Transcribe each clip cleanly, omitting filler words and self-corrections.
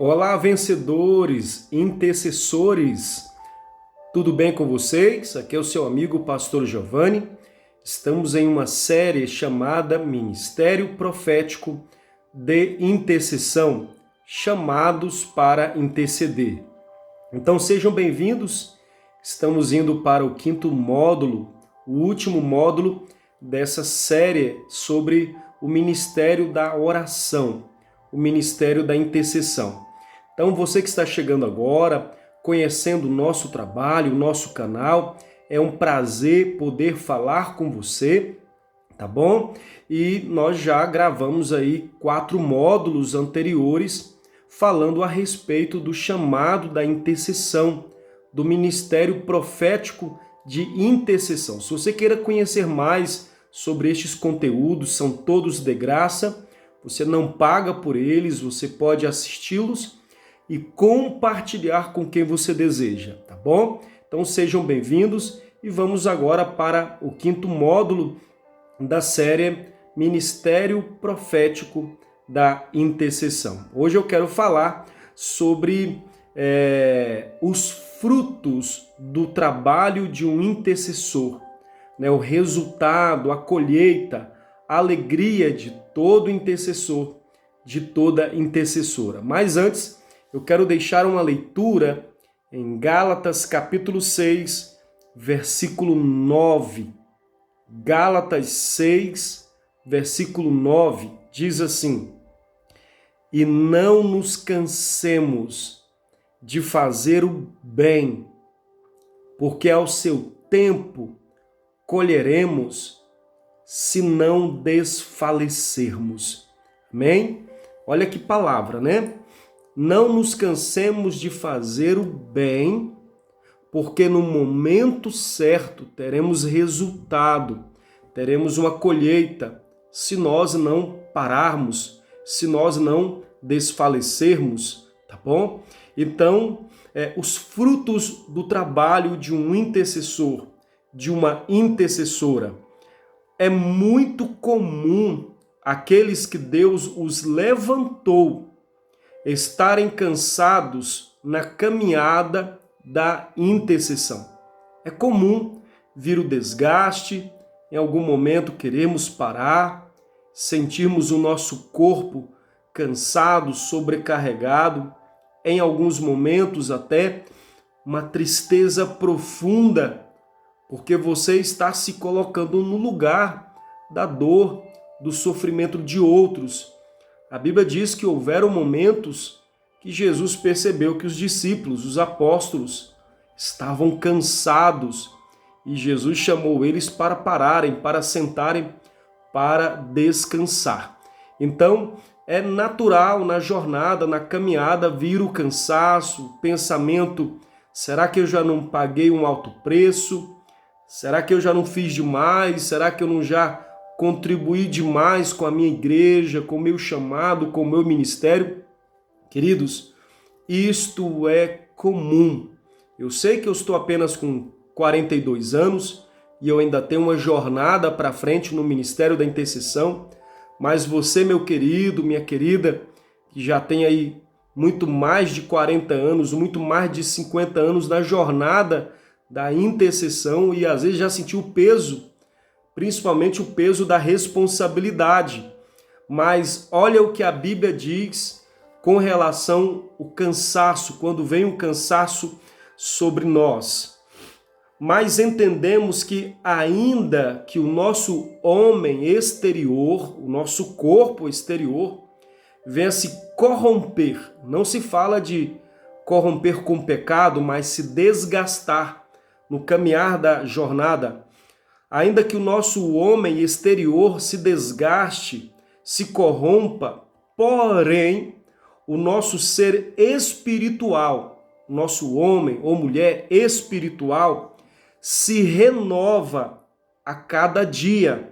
Olá, vencedores, intercessores, tudo bem com vocês? Aqui é o seu amigo Pastor Giovanni. Estamos em uma série chamada Ministério Profético de Intercessão, chamados para interceder. Então sejam bem-vindos, estamos indo para o quinto módulo, o último módulo dessa série sobre o Ministério da Oração, o Ministério da Intercessão. Então, você que está chegando agora, conhecendo o nosso trabalho, o nosso canal, é um prazer poder falar com você, tá bom? E nós já gravamos aí 4 módulos anteriores falando a respeito do chamado da intercessão, do Ministério Profético de Intercessão. Se você queira conhecer mais sobre estes conteúdos, são todos de graça, você não paga por eles, você pode assisti-los e compartilhar com quem você deseja, tá bom? Então sejam bem-vindos e vamos agora para o quinto módulo da série Ministério Profético da Intercessão. Hoje eu quero falar sobre os frutos do trabalho de um intercessor, né? O resultado, a colheita, a alegria de todo intercessor, de toda intercessora. Mas antes, eu quero deixar uma leitura em Gálatas capítulo 6, versículo 9. Gálatas 6, versículo 9, diz assim: E não nos cansemos de fazer o bem, porque ao seu tempo colheremos se não desfalecermos. Amém? Olha que palavra, né? Não nos cansemos de fazer o bem, porque no momento certo teremos resultado, teremos uma colheita, se nós não pararmos, se nós não desfalecermos, tá bom? Então, os frutos do trabalho de um intercessor, de uma intercessora, é muito comum aqueles que Deus os levantou estarem cansados na caminhada da intercessão. É comum vir o desgaste, em algum momento queremos parar, sentirmos o nosso corpo cansado, sobrecarregado, em alguns momentos até uma tristeza profunda, porque você está se colocando no lugar da dor, do sofrimento de outros. A Bíblia diz que houveram momentos que Jesus percebeu que os discípulos, os apóstolos, estavam cansados e Jesus chamou eles para pararem, para sentarem, para descansar. Então, é natural na jornada, na caminhada, vir o cansaço, o pensamento: será que eu já não paguei um alto preço? Será que eu já não fiz demais? Será que eu não já contribuir demais com a minha igreja, com o meu chamado, com o meu ministério? Queridos, isto é comum. Eu sei que eu estou apenas com 42 anos e eu ainda tenho uma jornada para frente no Ministério da Intercessão, mas você, meu querido, minha querida, que já tem aí muito mais de 40 anos, muito mais de 50 anos na jornada da intercessão e às vezes já sentiu o peso, principalmente o peso da responsabilidade. Mas olha o que a Bíblia diz com relação ao cansaço, quando vem um cansaço sobre nós. Mas entendemos que ainda que o nosso homem exterior, o nosso corpo exterior, venha se corromper, não se fala de corromper com pecado, mas se desgastar no caminhar da jornada, ainda que o nosso homem exterior se desgaste, se corrompa, porém, o nosso ser espiritual, nosso homem ou mulher espiritual, se renova a cada dia.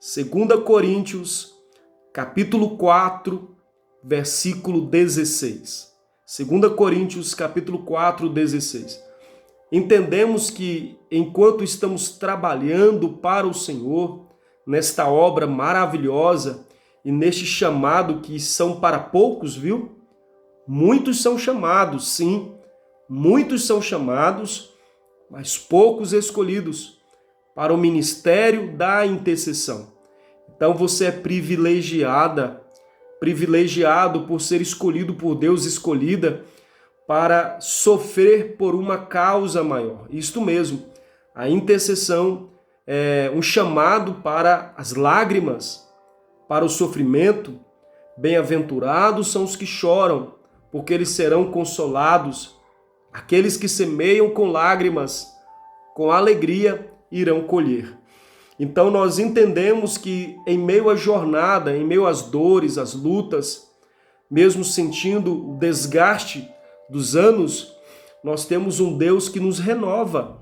2 Coríntios, capítulo 4, versículo 16. 2 Coríntios, capítulo 4, 16. Entendemos que enquanto estamos trabalhando para o Senhor, nesta obra maravilhosa e neste chamado que são para poucos, viu? Muitos são chamados, sim, muitos são chamados, mas poucos escolhidos para o ministério da intercessão. Então você é privilegiada, privilegiado por ser escolhido por Deus, escolhida para sofrer por uma causa maior. Isto mesmo, a intercessão é um chamado para as lágrimas, para o sofrimento. Bem-aventurados são os que choram, porque eles serão consolados. Aqueles que semeiam com lágrimas, com alegria, irão colher. Então nós entendemos que em meio à jornada, em meio às dores, às lutas, mesmo sentindo o desgaste dos anos, nós temos um Deus que nos renova.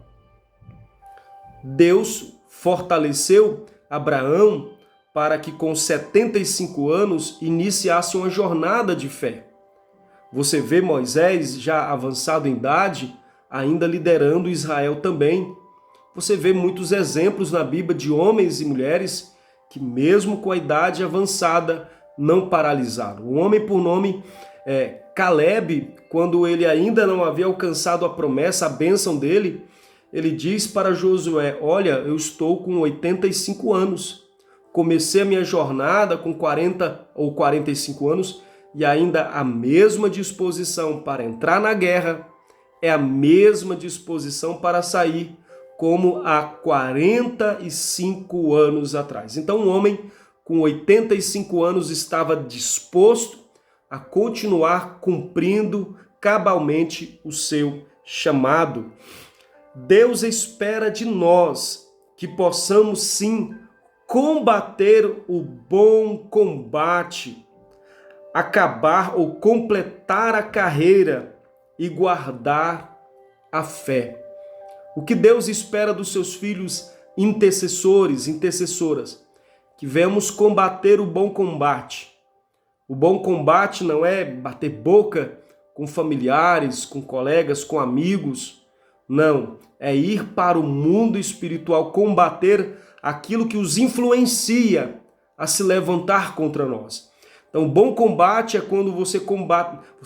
Deus fortaleceu Abraão para que com 75 anos iniciasse uma jornada de fé. Você vê Moisés, já avançado em idade, ainda liderando Israel também. Você vê muitos exemplos na Bíblia de homens e mulheres que mesmo com a idade avançada não paralisaram. O homem por nome Caleb, quando ele ainda não havia alcançado a promessa, a bênção dele, ele diz para Josué: olha, eu estou com 85 anos. Comecei a minha jornada com 40 ou 45 anos e ainda a mesma disposição para entrar na guerra, é a mesma disposição para sair, como há 45 anos atrás. Então um homem com 85 anos estava disposto a continuar cumprindo cabalmente o seu chamado. Deus espera de nós que possamos sim combater o bom combate, acabar ou completar a carreira e guardar a fé. O que Deus espera dos seus filhos intercessores, intercessoras? Que venhamos combater o bom combate. O bom combate não é bater boca com familiares, com colegas, com amigos. Não, é ir para o mundo espiritual, combater aquilo que os influencia a se levantar contra nós. Então, o bom combate é quando você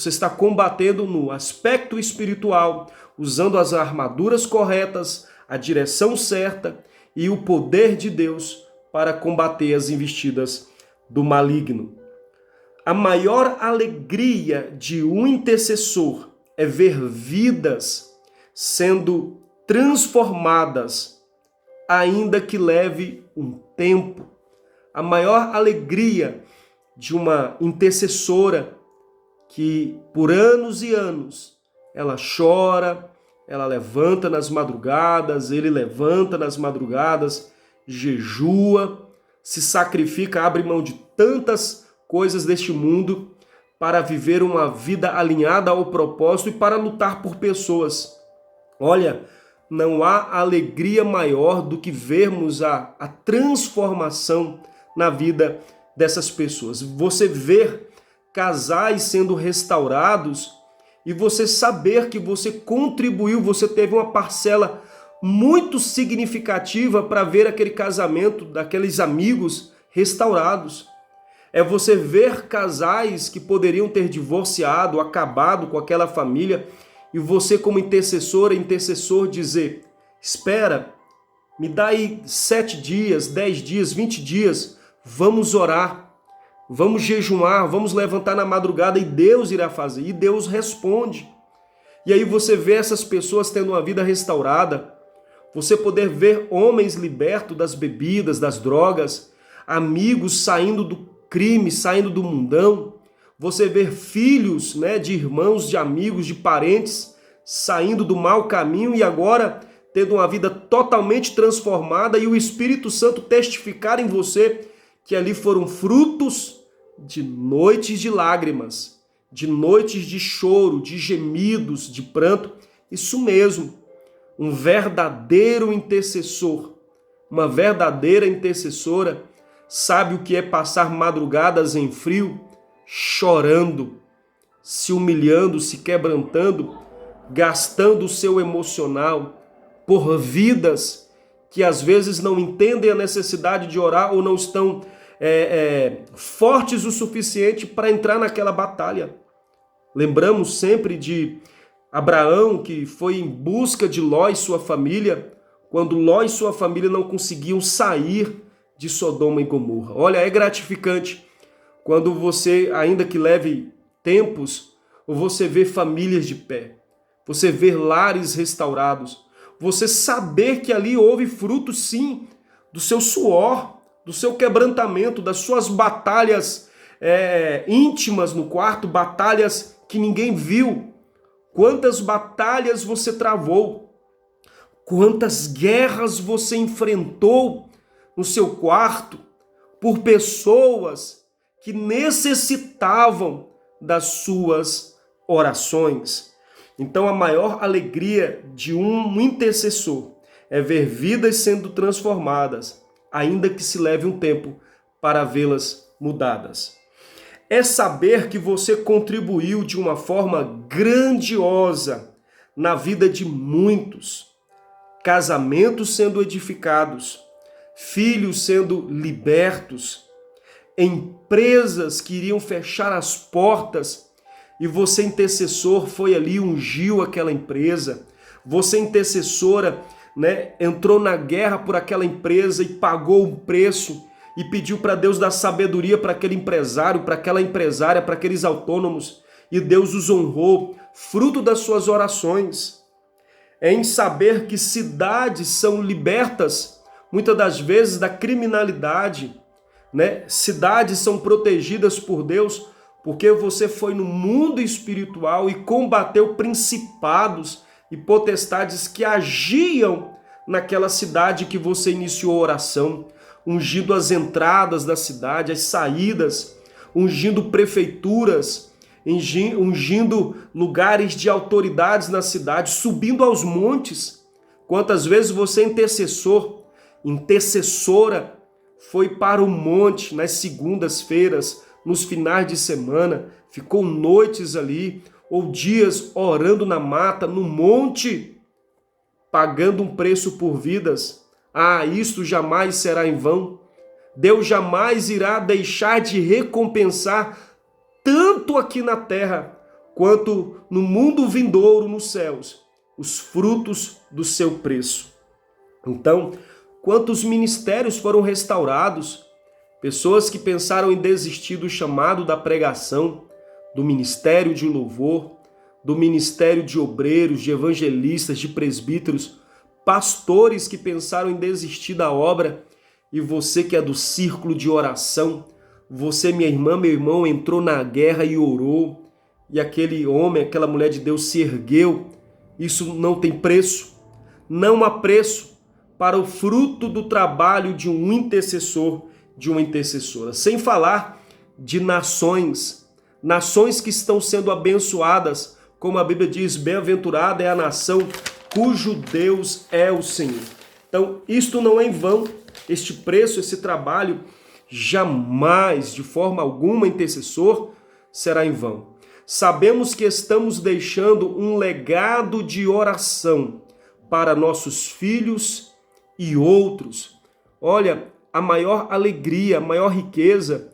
está combatendo no aspecto espiritual, usando as armaduras corretas, a direção certa e o poder de Deus para combater as investidas do maligno. A maior alegria de um intercessor é ver vidas sendo transformadas, ainda que leve um tempo. A maior alegria de uma intercessora que por anos e anos ela chora, ela levanta nas madrugadas, ele levanta nas madrugadas, jejua, se sacrifica, abre mão de tantas coisas deste mundo para viver uma vida alinhada ao propósito e para lutar por pessoas. Olha, não há alegria maior do que vermos a transformação na vida dessas pessoas. Você ver casais sendo restaurados e você saber que você contribuiu, você teve uma parcela muito significativa para ver aquele casamento daqueles amigos restaurados. É você ver casais que poderiam ter divorciado, acabado com aquela família, e você como intercessora, intercessor dizer: espera, me dá aí 7 dias, 10 dias, 20 dias, vamos orar, vamos jejuar, vamos levantar na madrugada e Deus irá fazer. E Deus responde. E aí você vê essas pessoas tendo uma vida restaurada, você poder ver homens libertos das bebidas, das drogas, amigos saindo do crime, saindo do mundão, você ver filhos, de irmãos, de amigos, de parentes saindo do mau caminho e agora tendo uma vida totalmente transformada e o Espírito Santo testificar em você que ali foram frutos de noites de lágrimas, de noites de choro, de gemidos, de pranto. Isso mesmo, um verdadeiro intercessor, uma verdadeira intercessora sabe o que é passar madrugadas em frio, chorando, se humilhando, se quebrantando, gastando o seu emocional por vidas que às vezes não entendem a necessidade de orar ou não estão fortes o suficiente para entrar naquela batalha. Lembramos sempre de Abraão, que foi em busca de Ló e sua família, quando Ló e sua família não conseguiam sair de Sodoma e Gomorra. Olha, é gratificante quando você, ainda que leve tempos, você vê famílias de pé, você vê lares restaurados, você saber que ali houve fruto, sim, do seu suor, do seu quebrantamento, das suas batalhas íntimas no quarto, batalhas que ninguém viu. Quantas batalhas você travou, quantas guerras você enfrentou no seu quarto por pessoas que necessitavam das suas orações. Então a maior alegria de um intercessor é ver vidas sendo transformadas, ainda que se leve um tempo para vê-las mudadas. É saber que você contribuiu de uma forma grandiosa na vida de muitos, casamentos sendo edificados, filhos sendo libertos, empresas que iriam fechar as portas e você, intercessor, foi ali e ungiu aquela empresa. Você, intercessora, entrou na guerra por aquela empresa e pagou um preço e pediu para Deus dar sabedoria para aquele empresário, para aquela empresária, para aqueles autônomos, e Deus os honrou, fruto das suas orações. É em saber que cidades são libertas, muitas das vezes, da criminalidade, Cidades são protegidas por Deus porque você foi no mundo espiritual e combateu principados e potestades que agiam naquela cidade que você iniciou a oração, ungindo as entradas da cidade, as saídas, ungindo prefeituras, ungindo lugares de autoridades na cidade, subindo aos montes. Quantas vezes você, intercessora, foi para o monte nas segundas-feiras, nos finais de semana, ficou noites ali, ou dias orando na mata, no monte, pagando um preço por vidas. Isto jamais será em vão. Deus jamais irá deixar de recompensar tanto aqui na terra, quanto no mundo vindouro, nos céus, os frutos do seu preço. Então, quantos ministérios foram restaurados? Pessoas que pensaram em desistir do chamado da pregação, do ministério de louvor, do ministério de obreiros, de evangelistas, de presbíteros, pastores que pensaram em desistir da obra, e você que é do círculo de oração, você, minha irmã, meu irmão, entrou na guerra e orou, e aquele homem, aquela mulher de Deus se ergueu. Isso não tem preço, não há preço para o fruto do trabalho de um intercessor, de uma intercessora. Sem falar de nações que estão sendo abençoadas, como a Bíblia diz, bem-aventurada é a nação cujo Deus é o Senhor. Então, isto não é em vão, este preço, esse trabalho, jamais, de forma alguma, intercessor, será em vão. Sabemos que estamos deixando um legado de oração para nossos filhos e outros. Olha, a maior alegria, a maior riqueza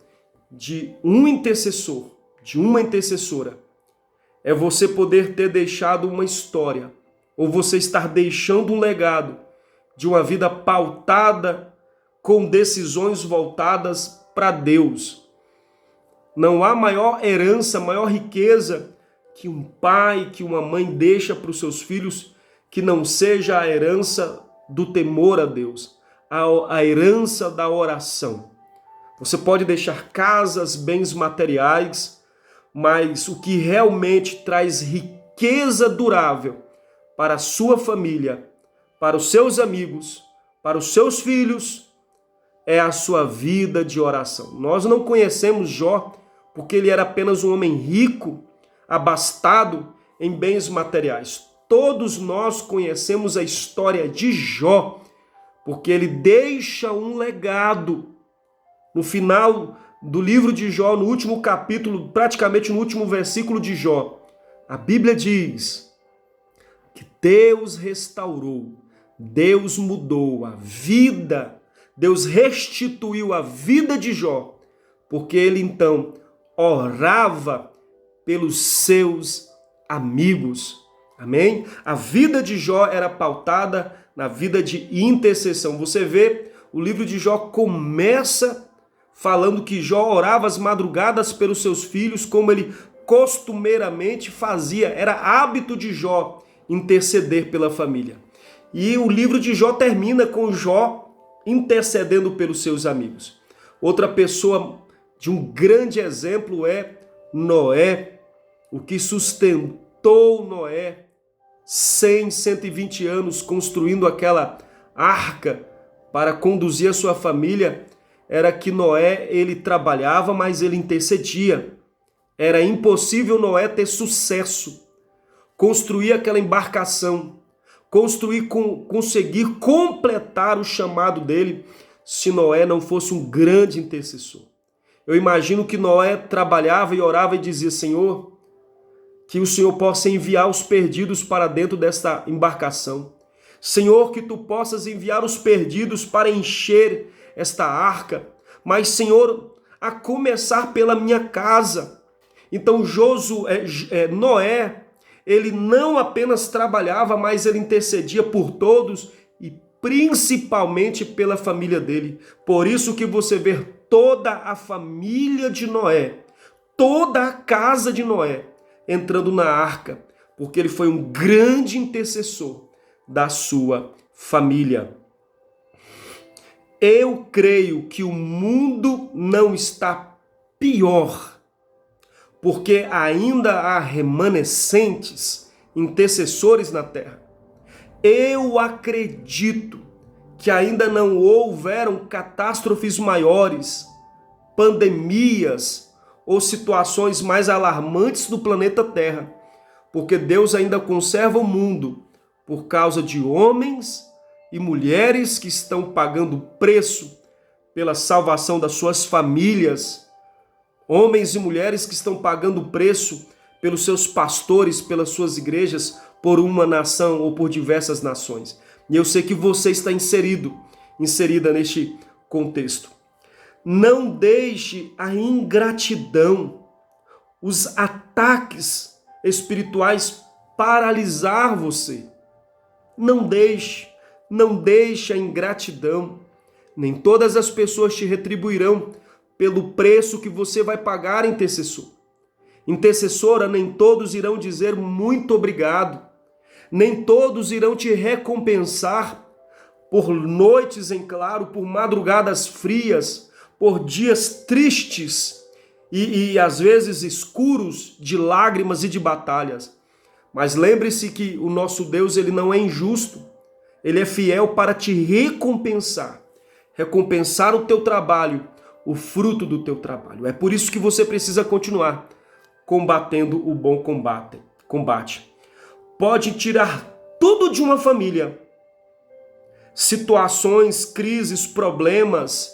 de um intercessor, de uma intercessora, é você poder ter deixado uma história, ou você estar deixando um legado de uma vida pautada com decisões voltadas para Deus. Não há maior herança, maior riqueza que um pai, que uma mãe deixa para os seus filhos, que não seja a herança do temor a Deus, a herança da oração. Você pode deixar casas, bens materiais, mas o que realmente traz riqueza durável para a sua família, para os seus amigos, para os seus filhos, é a sua vida de oração. Nós não conhecemos Jó porque ele era apenas um homem rico, abastado em bens materiais. Todos nós conhecemos a história de Jó, porque ele deixa um legado. No final do livro de Jó, no último capítulo, praticamente no último versículo de Jó, a Bíblia diz que Deus restaurou, Deus mudou a vida, Deus restituiu a vida de Jó, porque ele então orava pelos seus amigos. Amém? A vida de Jó era pautada na vida de intercessão. Você vê, o livro de Jó começa falando que Jó orava às madrugadas pelos seus filhos, como ele costumeiramente fazia. Era hábito de Jó interceder pela família. E o livro de Jó termina com Jó intercedendo pelos seus amigos. Outra pessoa de um grande exemplo é Noé, o que sustentou Noé 120 anos construindo aquela arca para conduzir a sua família, era que Noé, ele trabalhava, mas ele intercedia. Era impossível Noé ter sucesso, construir aquela embarcação, conseguir completar o chamado dele, se Noé não fosse um grande intercessor. Eu imagino que Noé trabalhava e orava e dizia: Senhor, que o Senhor possa enviar os perdidos para dentro desta embarcação. Senhor, que tu possas enviar os perdidos para encher esta arca. Mas, Senhor, a começar pela minha casa. Então, Noé, ele não apenas trabalhava, mas ele intercedia por todos e principalmente pela família dele. Por isso que você vê toda a família de Noé, toda a casa de Noé entrando na arca, porque ele foi um grande intercessor da sua família. Eu creio que o mundo não está pior, porque ainda há remanescentes intercessores na terra. Eu acredito que ainda não houveram catástrofes maiores, pandemias ou situações mais alarmantes do planeta Terra, porque Deus ainda conserva o mundo por causa de homens e mulheres que estão pagando preço pela salvação das suas famílias, homens e mulheres que estão pagando preço pelos seus pastores, pelas suas igrejas, por uma nação ou por diversas nações. E eu sei que você está inserida neste contexto. Não deixe a ingratidão, os ataques espirituais paralisar você. Não deixe a ingratidão. Nem todas as pessoas te retribuirão pelo preço que você vai pagar, intercessor. Intercessora, nem todos irão dizer muito obrigado. Nem todos irão te recompensar por noites em claro, por madrugadas frias, por dias tristes e às vezes escuros de lágrimas e de batalhas. Mas lembre-se que o nosso Deus, ele não é injusto. Ele é fiel para te recompensar o teu trabalho, o fruto do teu trabalho. É por isso que você precisa continuar combatendo o bom combate. Pode tirar tudo de uma família. Situações, crises, problemas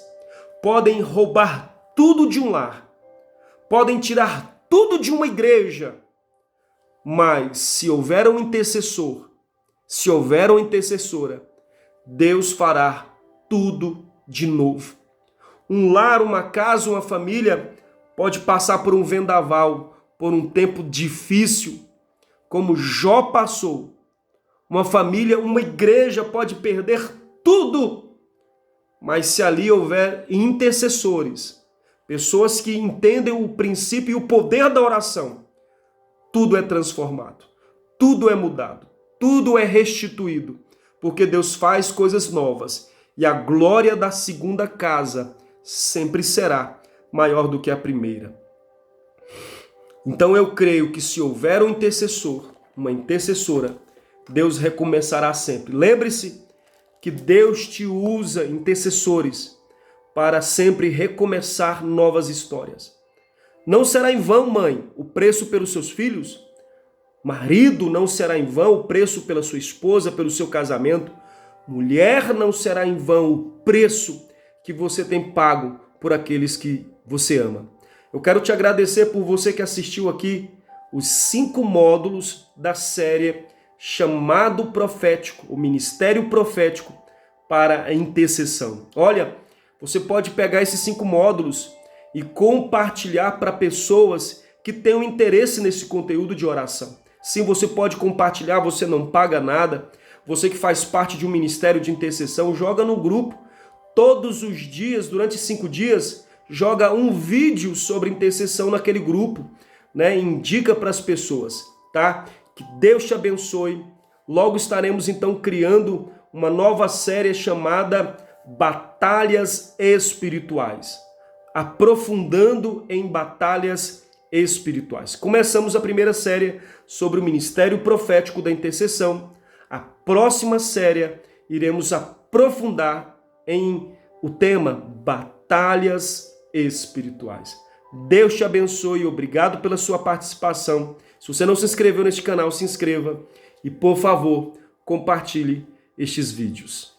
podem roubar tudo de um lar. Podem tirar tudo de uma igreja. Mas se houver um intercessor, se houver uma intercessora, Deus fará tudo de novo. Um lar, uma casa, uma família pode passar por um vendaval, por um tempo difícil, como Jó passou. Uma família, uma igreja pode perder tudo. Mas se ali houver intercessores, pessoas que entendem o princípio e o poder da oração, tudo é transformado, tudo é mudado, tudo é restituído, porque Deus faz coisas novas e a glória da segunda casa sempre será maior do que a primeira. Então eu creio que se houver um intercessor, uma intercessora, Deus recomeçará sempre. Lembre-se que Deus te usa, intercessores, para sempre recomeçar novas histórias. Não será em vão, mãe, o preço pelos seus filhos? Marido, não será em vão o preço pela sua esposa, pelo seu casamento? Mulher, não será em vão o preço que você tem pago por aqueles que você ama. Eu quero te agradecer por você que assistiu aqui os 5 módulos da série Chamado Profético, o Ministério Profético para a Intercessão. Olha, você pode pegar esses 5 módulos e compartilhar para pessoas que tenham interesse nesse conteúdo de oração. Sim, você pode compartilhar, você não paga nada. Você que faz parte de um ministério de intercessão, joga no grupo. Todos os dias, durante 5 dias, joga um vídeo sobre intercessão naquele grupo, né? Indica para as pessoas, tá? Que Deus te abençoe. Logo estaremos então criando uma nova série chamada Batalhas Espirituais, aprofundando em batalhas espirituais. Começamos a primeira série sobre o ministério profético da intercessão. A próxima série iremos aprofundar em o tema batalhas espirituais. Deus te abençoe, obrigado pela sua participação. Se você não se inscreveu neste canal, se inscreva e, por favor, compartilhe estes vídeos.